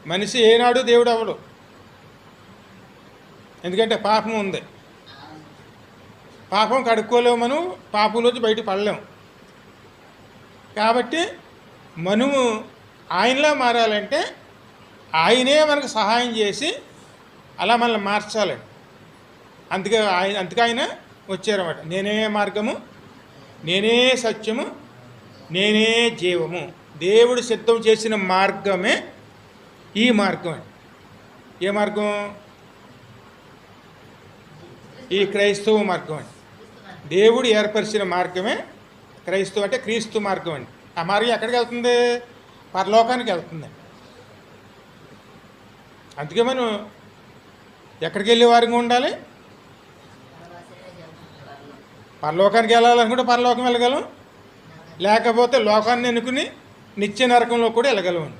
మనిషి ఏనాడు దేవుడు అవ్వడు, ఎందుకంటే పాపం ఉంది. పాపం కడుక్కోలేము, మనం పాపంలోంచి బయట పడలేము. కాబట్టి మనము ఆయనలా మారాలంటే ఆయనే మనకు సహాయం చేసి అలా మనల్ని మార్చాలి. అందుకే ఆయన వచ్చారన్నమాట. నేనే మార్గము, నేనే సత్యము, నేనే జీవము. దేవుడు సిద్ధం చేసిన మార్గమే ఈ మార్గం. ఏ మార్గం? ఈ క్రైస్తవ మార్గం అండి. దేవుడు ఏర్పరిచిన మార్గమే క్రైస్తవ అంటే క్రీస్తు మార్గం అండి. ఆ మార్గం ఎక్కడికి వెళ్తుంది? పరలోకానికి వెళ్తుంది. అందుకే మనం ఎక్కడికి వెళ్ళే వారిగా ఉండాలి? పరలోకానికి వెళ్ళాలనుకుంటే పరలోకం వెళ్ళగలం, లేకపోతే లోకాన్ని ఎన్నుకుని నిత్య నరకంలో కూడా వెళ్ళగలం.